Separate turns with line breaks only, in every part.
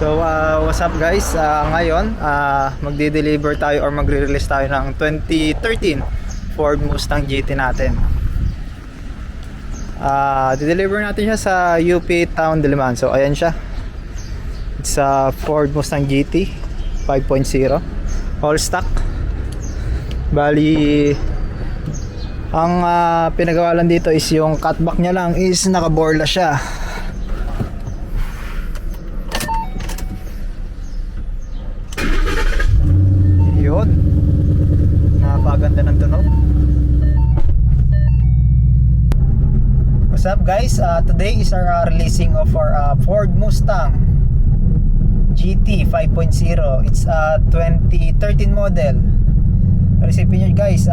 What's up guys? Ngayon, magde-deliver tayo or magre-release tayo ng 2013 Ford Mustang GT natin. De-deliver natin siya sa UP Town Diliman. So ayan siya. It's a Ford Mustang GT 5.0 all stock. Bali, ang pinagawa lang dito is yung cutback niya lang is nakaborla siya. Yun, napaganda ng tunog. What's up guys? Today is our releasing of our Ford Mustang GT 5.0. It's a 2013 model. Pero isipin nyo guys,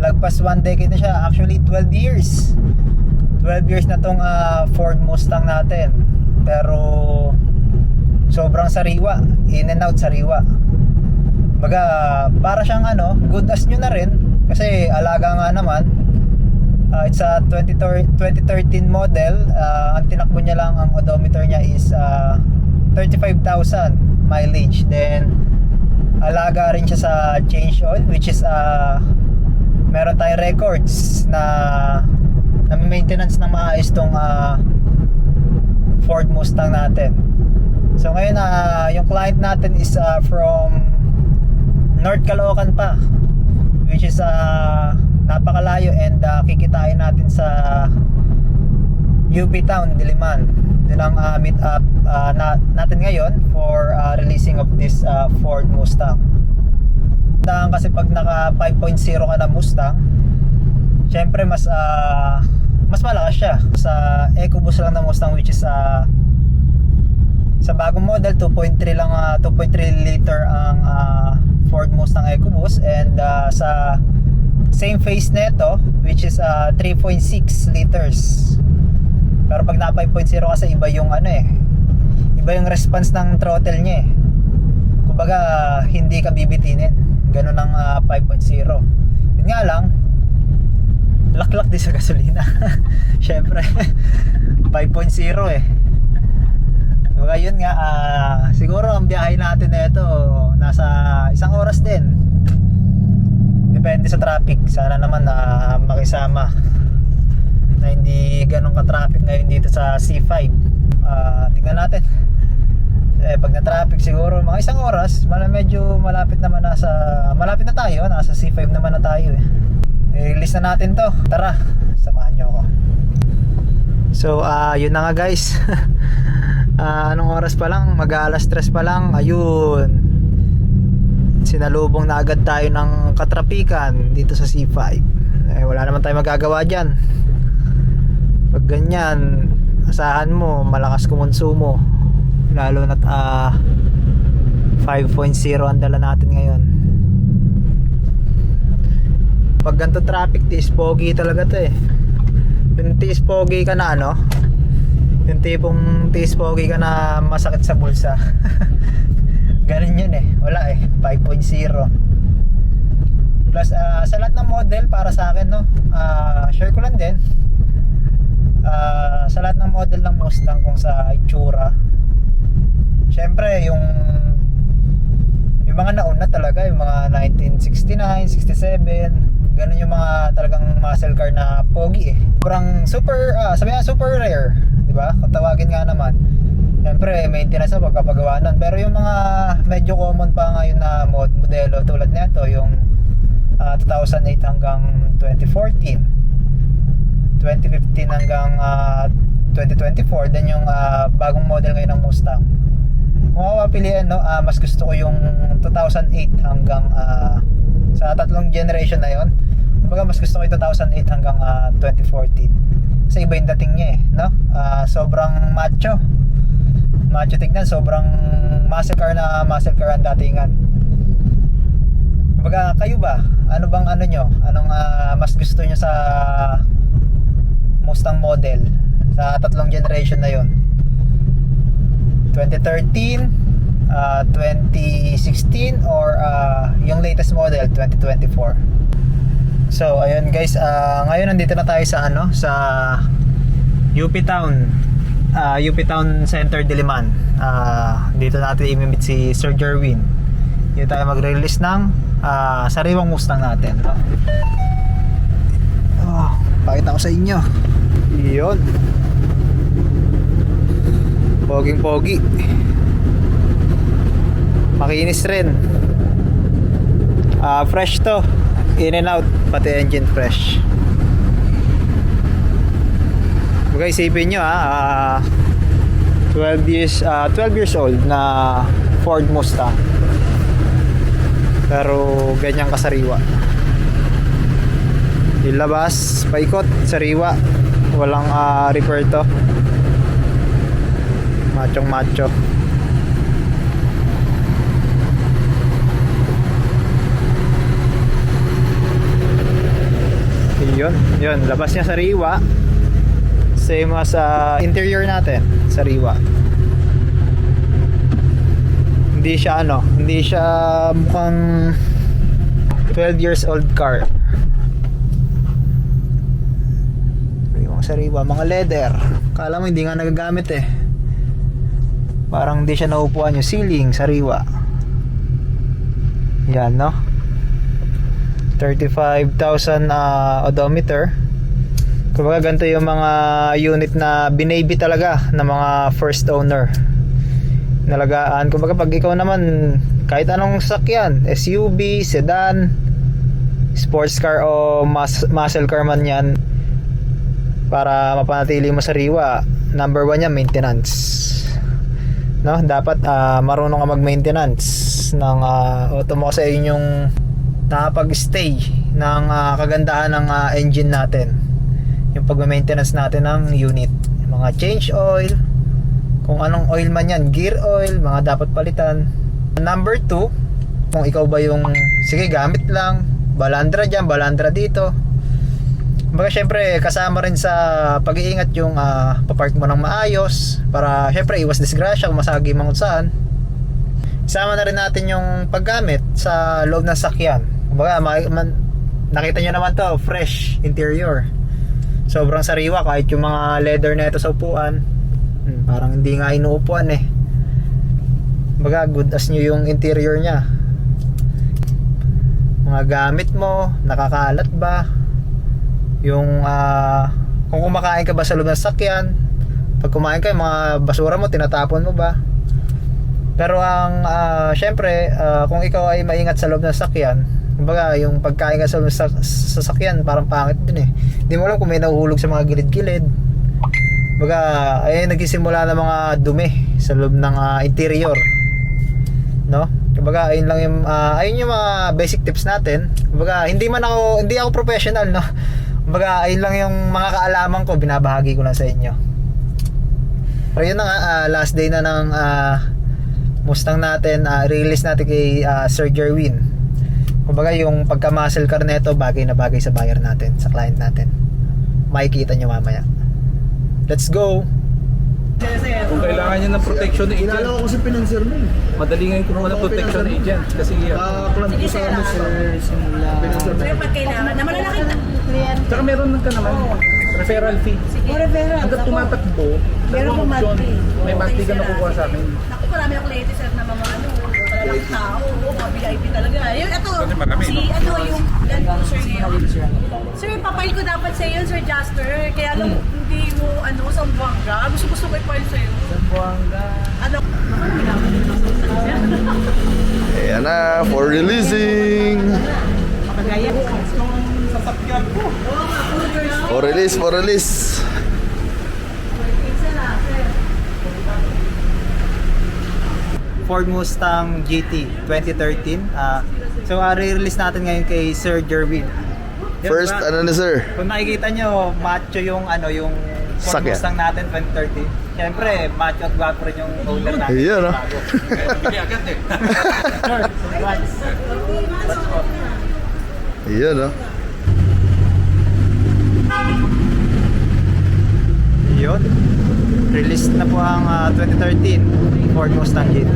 lagpas 1 decade na siya. Actually 12 years 12 years na tong Ford Mustang natin. Pero sobrang sariwa, in and out sariwa. Baga, para siyang good as new na rin. Kasi alaga nga naman. It's a 2013 model. Ang tinakbo niya lang, ang odometer niya is 35,000 mileage. Then alaga rin siya sa change oil, which is meron tayong records na maintenance ng maayos tong Ford Mustang natin. So ngayon yung client natin is from North Caloocan pa, which is napakalayo, and kikitain natin sa UP Town Diliman. Doon ang meet up natin ngayon for releasing of this Ford Mustang. Kasi pag naka 5.0 ka na Mustang, syempre mas malakas siya sa EcoBoost lang na Mustang, which is sa bagong model 2.3 lang, 2.3 liter ang Ford Mustang EcoBoost, and sa same face neto, which is 3.6 liters. Pero pag na 5.0 kasi iba yung iba yung response ng throttle niya eh. Kumbaga hindi ka bibitinin. Ganun ang 5.0. Yun nga lang, laklak din sa gasolina. Syempre 5.0 eh. Kumbaga yun nga, siguro ang biyahe natin na ito nasa 1 oras din. Depende sa traffic. Sana naman na makisama na hindi ganun ka-traffic ngayon dito sa C5. Tingnan natin. Pag na-traffic siguro mga 1 oras, medyo malapit naman malapit na tayo, nasa C5 naman na tayo eh. I-release na natin to. Tara, samahan nyo ako. So, yun na nga guys. Anong oras pa lang? Mag-alas 3 pa lang. Ayun, sinalubong na agad tayo ng katrapikan dito sa C5. Wala naman tayong magagawa dyan. Pag ganyan, asahan mo malakas kumonsumo, lalo na't 5.0 ang dala natin ngayon. Pag ganito traffic, tiis pogi talaga to eh. Yung tiis pogi ka na yung tipong tiis pogi ka na masakit sa bulsa. Ganun yun eh. Wala eh, 5.0. Plus sa lahat ng model, para sa akin share ko lang din, sa lahat ng model ng Mustang, kung sa itsura, syempre yung mga nauna talaga, yung mga 1969, 67, ganun yung mga talagang muscle car na pogi eh. Parang super, sabi nga super rare, di ba? Kung tawagin nga naman. Siyempre, maintenance na pagkapagawa nun. Pero yung mga medyo common pa ngayon na modelo tulad nito, yung 2008 hanggang 2014, 2015 hanggang 2024, then yung bagong model ngayon ng Mustang. Kung ako papiliin, mas gusto ko yung 2008 hanggang sa tatlong generation na yon. Kumbaga mas gusto ko yung 2008 hanggang 2014. Kasi iba yung dating niya eh, no? Sobrang macho tignan, sobrang muscle car ang datingan. Kumbaga, kayo ba? Ano bang nyo? Anong mas gusto nyo sa Mustang model? Sa tatlong generation na yon, 2013, 2016, or yung latest model, 2024. So, ayun guys, ngayon nandito na tayo sa sa UP Town UP Town Center, Diliman. Dito natin i-meet si Sir Jerwin. Dito tayo magre-release ng sariwang Mustang natin. Pakita ko sa inyo. Yun. Poging pogi. Makinis rin. Fresh to. In and out. Pati engine fresh. Okay, isipin nyo 12 years old na Ford Mustang. Pero ganyang kasariwa. Ilabas, paikot, sariwa. Walang repair to. Machong macho. Yun, labas niya sariwa. Same as interior natin, sariwa. Hindi siya mukhang 12 years old car. Sariwa, mga leather. Kala mo hindi nga nagagamit eh. Parang hindi siya naupuan. Yung ceiling, sariwa. Yan, no? 35,000 odometer. Kumbaga ganito yung mga unit na binaby talaga ng mga first owner. Nalagaan. Kumbaga pag ikaw naman kahit anong sasakyan, SUV, sedan, sports car o muscle car man yan, para mapanatili mo sariwa, number 1 yan, maintenance. No? Dapat marunong ka mag-maintenance ng auto mo kasi yun yung nakapag-stay ng kagandahan ng engine natin. Yung pag-maintenance natin ng unit. Mga change oil, kung anong oil man yan, gear oil, mga dapat palitan. Number 2, kung ikaw ba yung, sige gamit lang, balandra dyan, balandra dito. Baga syempre kasama rin sa pag-iingat yung papark mo ng maayos para syempre iwas disgrasya kung masagi mang saan. Isama na rin natin yung paggamit sa loob ng sakyan. Baga nakita nyo naman to, fresh interior. Sobrang sariwa kahit yung mga leather na ito sa upuan. Parang hindi nga inuupuan eh. Baga good as new yung interior nya. Mga gamit mo, nakakalat ba? Yung kung kumakain ka ba sa loob ng sakyan, pag kumain ka, yung mga basura mo tinatapon mo ba? Pero ang syempre kung ikaw ay maingat sa loob ng sakyan, kumbaga yung pagkain ka sa loob ng sasakyan parang pangit din eh. Hindi mo alam kung may nahuhulog sa mga gilid-gilid. Kumbaga ay nagsisimula ng mga dumi sa loob ng interior, no? Kumbaga ayun lang yung ayun yung mga basic tips natin. Kumbaga hindi ako professional, no? Kumbaga ayun lang yung mga kaalaman ko, binabahagi ko lang sa inyo. Pero yun na nga, last day na ng Mustang natin, release natin kay Sir Jerwin. Kumbaga yung pagka-muscle car nito, bagay na bagay sa buyer natin, sa client natin. Makikita nyo mamaya. Let's go!
Kung kailangan niya ng protection agent,
Kilala ko kasi pinanser mo eh.
madali nga yung kumuha ng protection agent. Kasi
Plan ko sa ano sa pinanser mo.
Pero pag kailangan, na malalaki na.
tsaka meron ka naman referral fee. Hanggang tumatakbo, dalawang option. May monthly ka nakukuha sa akin.
Naku, marami akong lady sir na mga malalang tao, mga VIP talaga. Yung ito, yung yan po sir ngayon. Sir, papail ko dapat sa iyo, Sir Jasper. Kaya lang, hindi mo, Sambuanga. Gusto ko i-file sa iyo. Sambuanga.
Ayan na, for releasing. For release.
Ford Mustang GT 2013. So re-release natin ngayon kay Sir Jerwin. Yan,
First,
diba?
ano na sir?
Kung nakikita nyo, macho yung yung Ford
Sakyan.
Mustang natin 2013. Siyempre, macho at gwapo rin yung owner natin.
Ayan, no?
Bigyan agad eh.
Sir, congrats.
Ayan, no?
Yun. Released na po ang 2013 Ford Mustang GT.